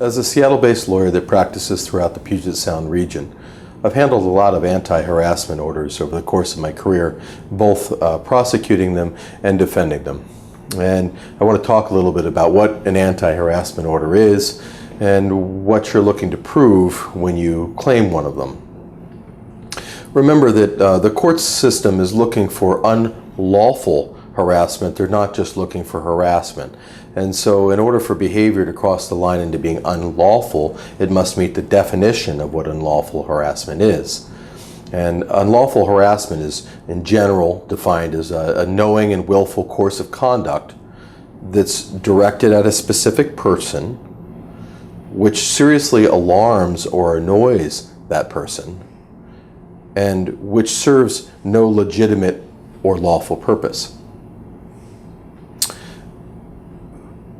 As a Seattle-based lawyer that practices throughout the Puget Sound region, I've handled a lot of anti-harassment orders over the course of my career, both prosecuting them and defending them. And I want to talk a little bit about what an anti-harassment order is and what you're looking to prove when you claim one of them. Remember that the court system is looking for unlawful harassment. They're not just looking for harassment. And so in order for behavior to cross the line into being unlawful, it must meet the definition of what unlawful harassment is. And unlawful harassment is, in general, defined as a knowing and willful course of conduct that's directed at a specific person, which seriously alarms or annoys that person, and which serves no legitimate or lawful purpose.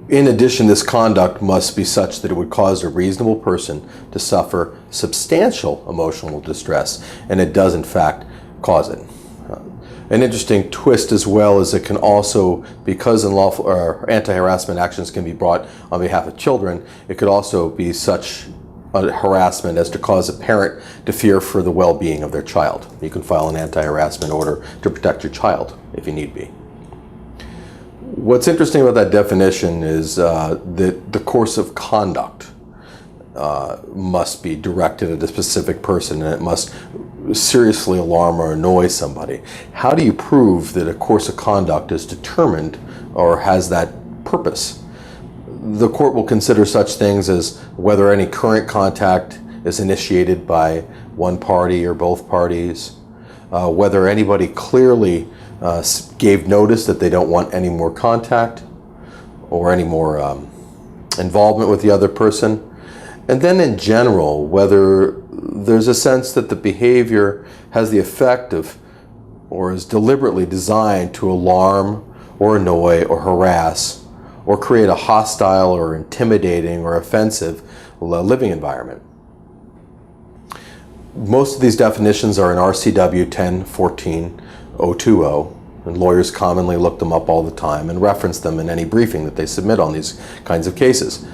In addition, this conduct must be such that it would cause a reasonable person to suffer substantial emotional distress, and it does in fact cause it. An interesting twist as well is it can also, because unlawful or anti-harassment actions can be brought on behalf of children, it could also be such harassment as to cause a parent to fear for the well-being of their child. You can file an anti-harassment order to protect your child if you need be. What's interesting about that definition is that the course of conduct must be directed at a specific person, and it must seriously alarm or annoy somebody. How do you prove that a course of conduct is determined or has that purpose? The court will consider such things as whether any current contact is initiated by one party or both parties, whether anybody clearly gave notice that they don't want any more contact or any more involvement with the other person, and then in general whether there's a sense that the behavior has the effect of or is deliberately designed to alarm or annoy or harass or create a hostile or intimidating or offensive living environment. Most of these definitions are in RCW 10-14-020, and lawyers commonly look them up all the time and reference them in any briefing that they submit on these kinds of cases.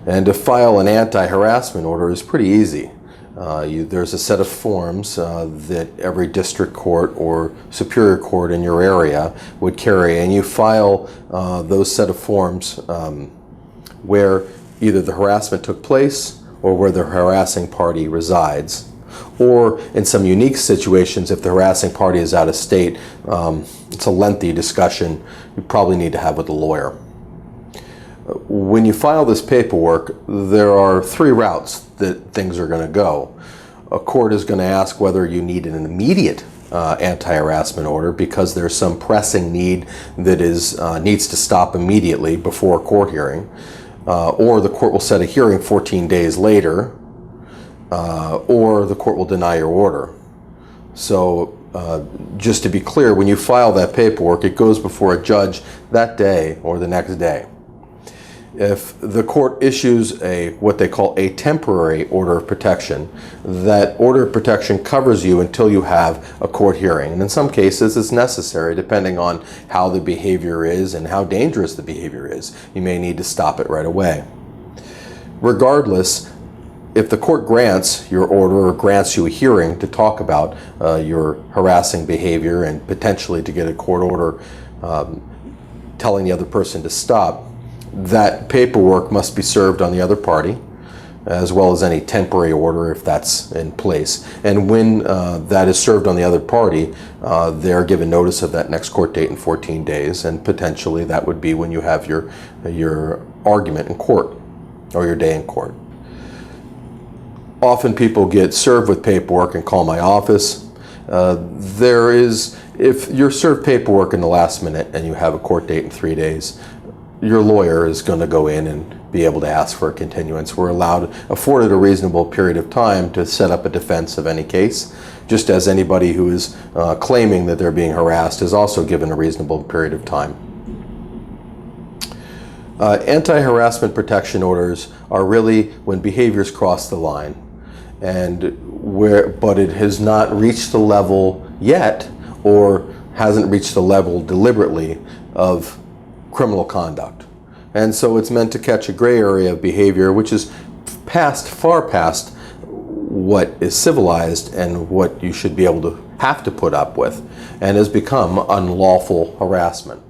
And to file an anti-harassment order is pretty easy. There's a set of forms that every district court or superior court in your area would carry, and you file those set of forms where either the harassment took place or where the harassing party resides. Or in some unique situations, if the harassing party is out of state, it's a lengthy discussion you probably need to have with a lawyer. When you file this paperwork, there are three routes that things are going to go. A court is going to ask whether you need an immediate anti-harassment order because there's some pressing need that needs to stop immediately before a court hearing. Or the court will set a hearing 14 days later, or the court will deny your order. So just to be clear, when you file that paperwork, it goes before a judge that day or the next day. If the court issues what they call a temporary order of protection, that order of protection covers you until you have a court hearing. And in some cases, it's necessary depending on how the behavior is and how dangerous the behavior is. You may need to stop it right away. Regardless, if the court grants your order or grants you a hearing to talk about your harassing behavior and potentially to get a court order telling the other person to stop, that paperwork must be served on the other party, as well as any temporary order if that's in place. And when that is served on the other party, they're given notice of that next court date in 14 days, and potentially that would be when you have your argument in court or your day in court. Often people get served with paperwork and call my office. If you're served paperwork in the last minute and you have a court date in 3 days, your lawyer is going to go in and be able to ask for a continuance. We're afforded a reasonable period of time to set up a defense of any case, just as anybody who is claiming that they're being harassed is also given a reasonable period of time. Anti-harassment protection orders are really when behaviors cross the line, but it has not reached the level yet, or hasn't reached the level deliberately of criminal conduct. And so it's meant to catch a gray area of behavior which is past, far past what is civilized and what you should be able to have to put up with, and has become unlawful harassment.